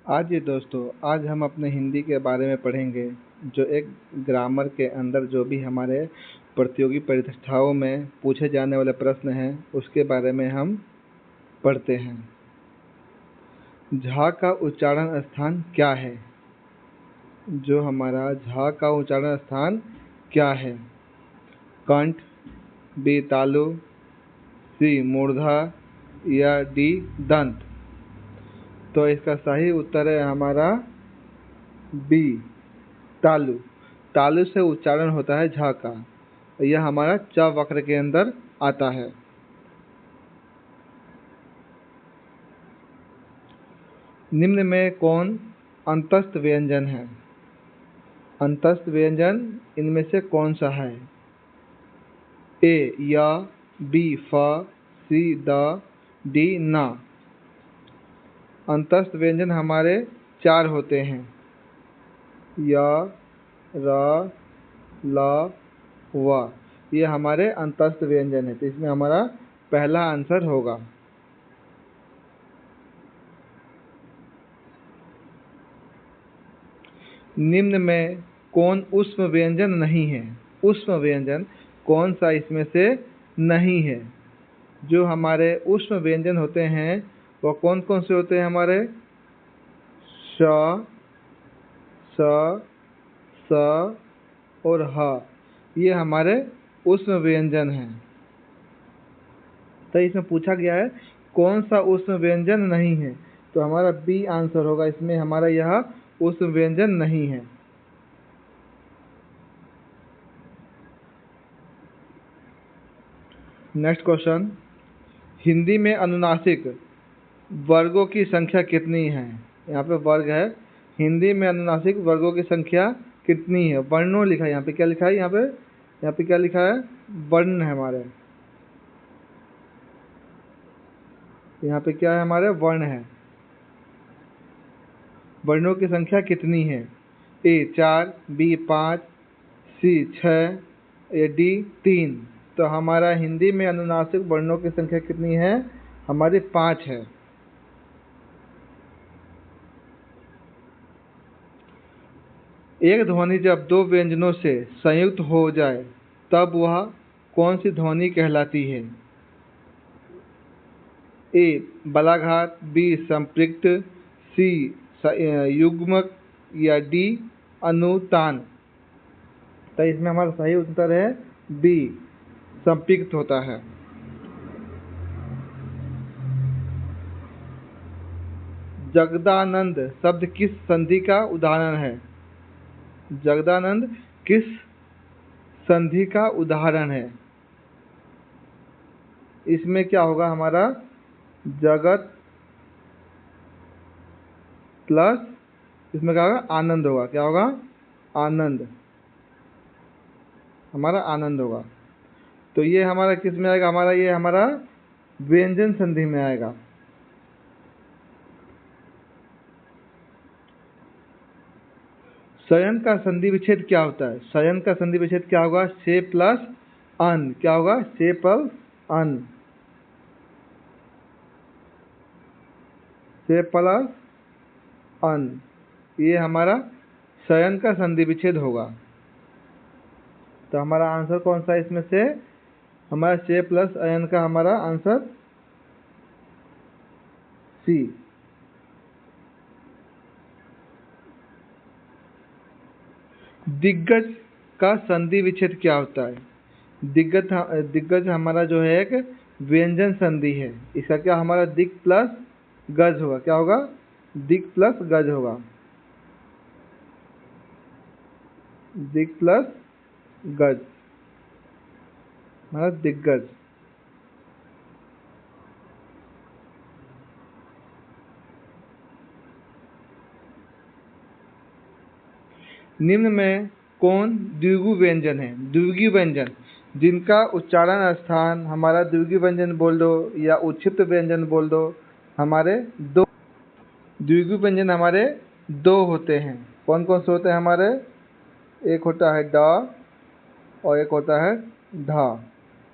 आज ये दोस्तों, आज हम अपने हिंदी के बारे में पढ़ेंगे। जो एक ग्रामर के अंदर जो भी हमारे प्रतियोगी परीक्षाओं में पूछे जाने वाले प्रश्न हैं उसके बारे में हम पढ़ते हैं। झा का उच्चारण स्थान क्या है? जो हमारा झा का उच्चारण स्थान क्या है? कंठ, बी तालु, सी मूर्धा या डी दंत? तो इसका सही उत्तर है हमारा बी तालु। तालु से उच्चारण होता है झा का। यह हमारा च वक्र के अंदर आता है। निम्न में कौन अंतस्थ व्यंजन है? अंतस्थ व्यंजन इनमें से कौन सा है? ए या, बी फ, सी द, डी ना? अंतस्थ व्यंजन हमारे 4 होते हैं। य, र, ल, व। ये हमारे अंतस्थ व्यंजन है, तो इसमें हमारा पहला आंसर होगा। निम्न में कौन ऊष्म व्यंजन नहीं है? ऊष्म व्यंजन कौन सा इसमें से नहीं है? जो हमारे ऊष्म व्यंजन होते हैं वो कौन कौन से होते हैं हमारे? श, स, स और ह। ये हमारे ऊष्म व्यंजन हैं। तो इसमें पूछा गया है कौन सा ऊष्म व्यंजन नहीं है, तो हमारा बी आंसर होगा। इसमें हमारा यह ऊष्म व्यंजन नहीं है। नेक्स्ट क्वेश्चन, हिंदी में अनुनासिक वर्गों की संख्या कितनी है? यहाँ पे वर्ग है। हिंदी में अनुनासिक वर्गों की संख्या कितनी है? वर्णों लिखा है। यहाँ पे क्या लिखा है? यहाँ पे क्या लिखा है? वर्ण है हमारे। यहाँ पे क्या है? हमारे वर्ण है। वर्णों की संख्या कितनी है? ए 4, बी 5, सी 6 या डी 3? तो हमारा हिंदी में अनुनासिक वर्णों की संख्या कितनी है? हमारी 5 है। एक ध्वनि जब दो व्यंजनों से संयुक्त हो जाए तब वह कौन सी ध्वनि कहलाती है? ए बलाघात, बी संपृक्त, सी युग्मक या डी अनुतान? तो इसमें हमारा सही उत्तर है बी संपृक्त होता है। जगदानंद शब्द किस संधि का उदाहरण है? जगदानंद किस संधि का उदाहरण है? इसमें क्या होगा? हमारा जगत प्लस इसमें क्या होगा? आनंद होगा। क्या होगा? आनंद। हमारा आनंद होगा। तो ये हमारा किस में आएगा? हमारा ये हमारा व्यंजन संधि में आएगा। शयन का संधि विच्छेद क्या होता है? शयन का संधि विच्छेद क्या होगा? से प्लस अन। क्या होगा? से प्लस अन। से प्लस अन। ये हमारा शयन का संधि विच्छेद होगा। तो हमारा आंसर कौन सा है इसमें से? हमारा से प्लस अयन का हमारा आंसर सी। दिग्गज का संधि विच्छेद क्या होता है? दिग्गज हमारा जो है एक व्यंजन संधि है। इसका क्या? हमारा दिग प्लस गज होगा। क्या होगा? दिग प्लस गज होगा। दिग प्लस गज हमारा दिग्गज। निम्न में कौन द्विगु व्यंजन है? द्विगु व्यंजन जिनका उच्चारण स्थान हमारा द्विगु व्यंजन बोल दो या उच्छिप्त व्यंजन बोल दो, हमारे दो द्विगु व्यंजन हमारे 2 होते हैं। कौन कौन से होते हैं हमारे? एक होता है ड और एक होता है ढ।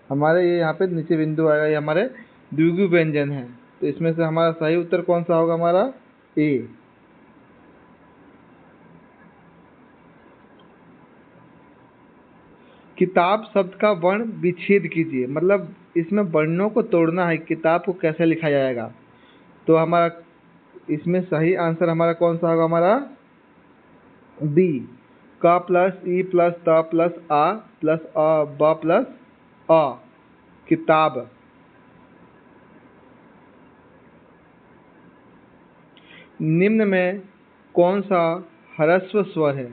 हमारे ये यहाँ पे नीचे बिंदु आएगा, ये हमारे द्विगु व्यंजन है। तो इसमें से हमारा सही उत्तर कौन सा होगा? हमारा ए। किताब शब्द का वर्ण विच्छेद कीजिए, मतलब इसमें वर्णों को तोड़ना है, किताब को कैसे लिखा जाएगा। तो हमारा इसमें सही आंसर हमारा कौन सा होगा, हमारा बी, क प्लस ई प्लस त प्लस आ प्लस अ ब प्लस अ, किताब। निम्न में कौन सा ह्रस्व स्वर है,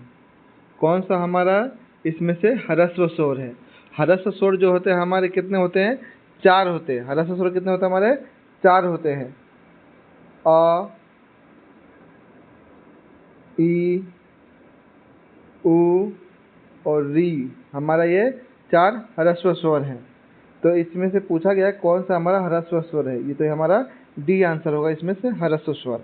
कौन सा हमारा इसमें से ह्रस्व स्वर है। ह्रस्व स्वर जो होते हैं हमारे कितने होते हैं, 4 होते हैं। ह्रस्व स्वर कितने होते हैं हमारे, 4 होते हैं। अ, ई, उ और री, हमारा ये 4 ह्रस्व स्वर हैं। तो इसमें से पूछा गया कौन सा हमारा ह्रस्व स्वर है, ये तो हमारा डी आंसर होगा इसमें से ह्रस्व स्वर।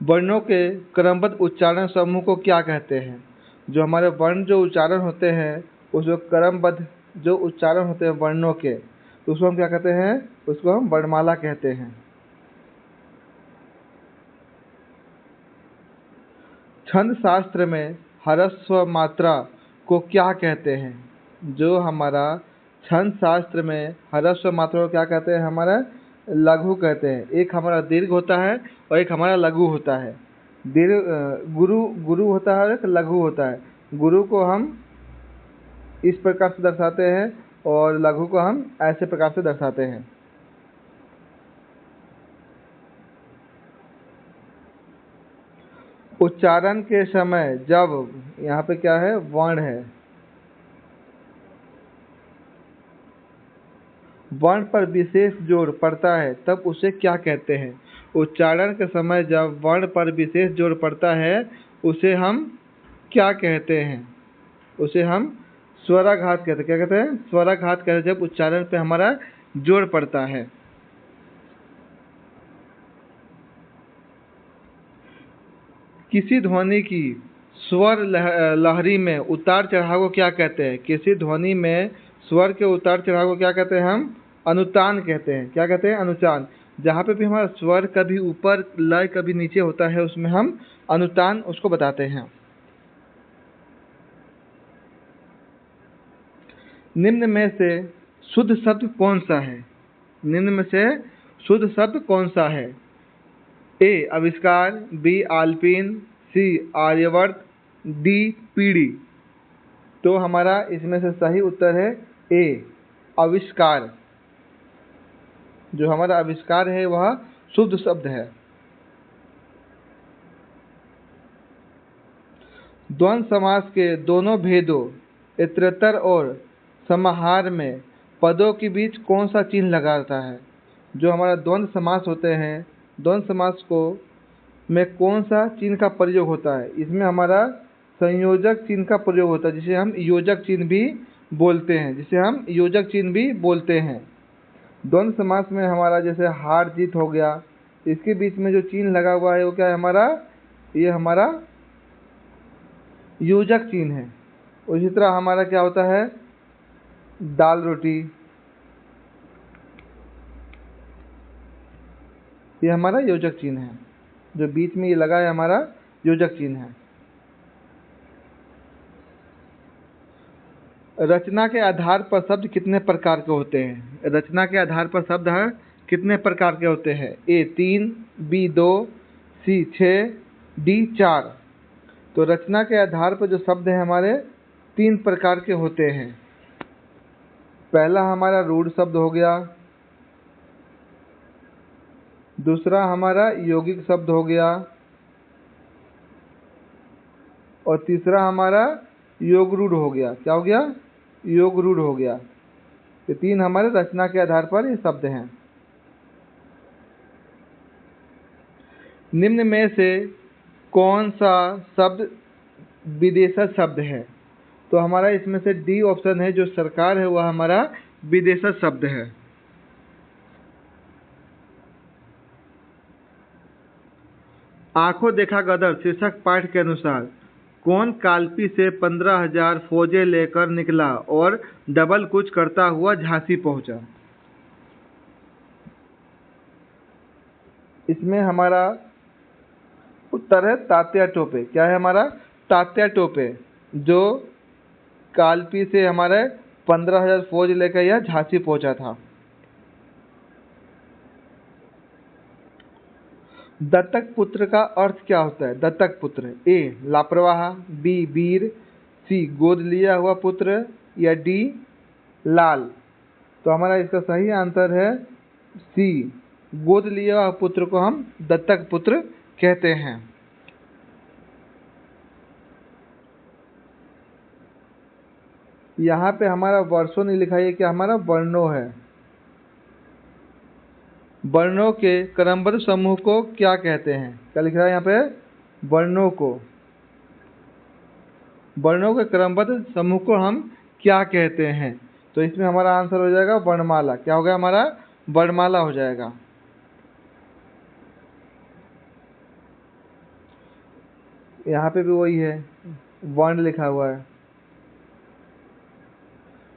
वर्णों के क्रमबद्ध उच्चारण समूह को क्या कहते हैं। जो हमारे वर्ण जो उच्चारण होते हैं, उस जो क्रमबद्ध जो उच्चारण होते हैं वर्णों के, तो उसको हम क्या कहते हैं, उसको हम वर्णमाला कहते हैं। छंद शास्त्र में ह्रस्व मात्रा को क्या कहते हैं। जो हमारा छंद शास्त्र में ह्रस्व मात्रा को क्या कहते हैं, हमारा लघु कहते हैं। एक हमारा दीर्घ होता है और एक हमारा लघु होता है। दीर्घ गुरु होता है और एक लघु होता है। गुरु को हम इस प्रकार से दर्शाते हैं और लघु को हम ऐसे प्रकार से दर्शाते हैं। उच्चारण के समय जब यहाँ पे क्या है, वर्ण है, वर्ण पर विशेष जोर पड़ता है तब उसे क्या कहते हैं। उच्चारण के समय जब वर्ण पर विशेष जोर पड़ता है उसे हम क्या कहते हैं, उसे हम स्वराघात कहते हैं। क्या कहते हैं, स्वराघात कहते हैं, जब उच्चारण पे हमारा जोर पड़ता है। किसी ध्वनि की स्वर लहरी में उतार चढ़ाव को क्या कहते हैं। किसी ध्वनि में स्वर के उतार चढ़ाव को क्या कहते हैं, हम अनुतान कहते हैं। क्या कहते हैं, अनुतान। जहाँ पे भी हमारा स्वर कभी ऊपर लय कभी नीचे होता है उसमें हम अनुतान उसको बताते हैं। निम्न में से शुद्ध शब्द कौन सा है। निम्न में से शुद्ध शब्द कौन सा है। ए आविष्कार, बी आल्पिन, सी आर्यवर्त, डी पीढ़ी। तो हमारा इसमें से सही उत्तर है ए आविष्कार। जो हमारा आविष्कार है वह शुद्ध शब्द है। द्वंद्व समास के दोनों भेदों इतरेतर और समाहार में पदों के बीच कौन सा चिन्ह लगाता है। जो हमारा द्वंद्व समास होते हैं, द्वंद्व समास को में कौन सा चिन्ह का प्रयोग होता है। इसमें हमारा संयोजक चिन्ह का प्रयोग होता है, जिसे हम योजक चिन्ह भी बोलते हैं, जिसे हम योजक चिन्ह भी बोलते हैं। द्वंद्व समास में हमारा जैसे हार जीत हो गया, इसके बीच में जो चिन्ह लगा हुआ है वो क्या है हमारा, ये हमारा योजक चिन्ह है। उसी तरह हमारा क्या होता है, दाल रोटी, ये हमारा योजक चिन्ह है। जो बीच में ये लगा है हमारा योजक चिन्ह है। रचना के आधार पर शब्द कितने प्रकार के होते हैं। रचना के आधार पर शब्द है कितने प्रकार के होते हैं। ए 3, बी 2, सी 6, डी 4। तो रचना के आधार पर जो शब्द हैं हमारे 3 प्रकार के होते हैं। पहला हमारा रूढ़ शब्द हो गया, दूसरा हमारा यौगिक शब्द हो गया और तीसरा हमारा योग रूढ़ हो गया। क्या हो गया, योग रूढ़ हो गया। ये 3 हमारे रचना के आधार पर ये शब्द हैं। निम्न में से कौन सा शब्द विदेशज शब्द है। तो हमारा इसमें से डी ऑप्शन है, जो सरकार है वह हमारा विदेशज शब्द है। आंखों देखा गदर शीर्षक पाठ के अनुसार कौन कालपी से 15,000 फौजें लेकर निकला और डबल कूच करता हुआ झांसी पहुंचा। इसमें हमारा उत्तर है तात्या टोपे। क्या है हमारा? तात्या टोपे, जो कालपी से हमारे 15,000 फौज लेकर यह झांसी पहुंचा था। दत्तक पुत्र का अर्थ क्या होता है? दत्तक पुत्र, ए लापरवाह, बी वीर, सी गोद लिया हुआ पुत्र, या डी लाल। तो हमारा इसका सही आंसर है सी, गोद लिया हुआ पुत्र को हम दत्तक पुत्र कहते हैं। यहाँ पे हमारा वर्षों नहीं लिखा है, क्या हमारा वर्णों है। वर्णों के क्रमबद्ध समूह को क्या कहते हैं? क्या लिख रहा है यहाँ पे? वर्णों को, वर्णों के क्रमबद्ध समूह को हम क्या कहते हैं? तो इसमें हमारा आंसर हो जाएगा वर्णमाला। क्या हो गया हमारा? वर्णमाला हो जाएगा। यहाँ पे भी वही है, वर्ण लिखा हुआ है।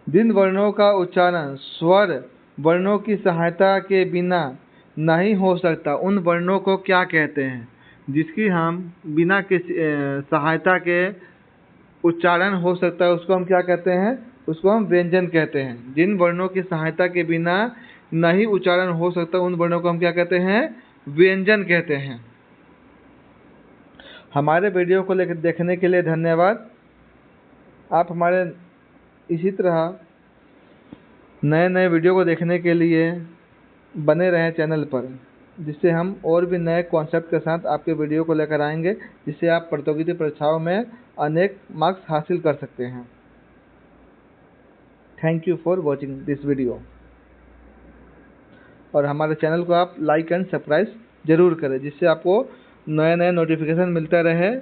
जिन वर्णों का उच्चारण स्वर वर्णों की सहायता के बिना नहीं हो सकता, उन वर्णों को क्या कहते हैं? जिसकी हम बिना किसी सहायता के उच्चारण हो सकता है, उसको हम क्या कहते हैं? उसको हम व्यंजन कहते हैं। जिन वर्णों की सहायता के बिना नहीं उच्चारण हो सकता, उन वर्णों को हम क्या कहते हैं? व्यंजन कहते हैं। हमारे वीडियो को देखने के लिए धन्यवाद। आप हमारे इसी तरह नए नए वीडियो को देखने के लिए बने रहें चैनल पर, जिससे हम और भी नए कॉन्सेप्ट के साथ आपके वीडियो को लेकर आएंगे, जिससे आप प्रतियोगिता परीक्षाओं में अनेक मार्क्स हासिल कर सकते हैं। Thank you for watching this video. और हमारे चैनल को आप लाइक एंड सब्सक्राइब जरूर करें, जिससे आपको नए नए नोटिफिकेशन मिलता रहे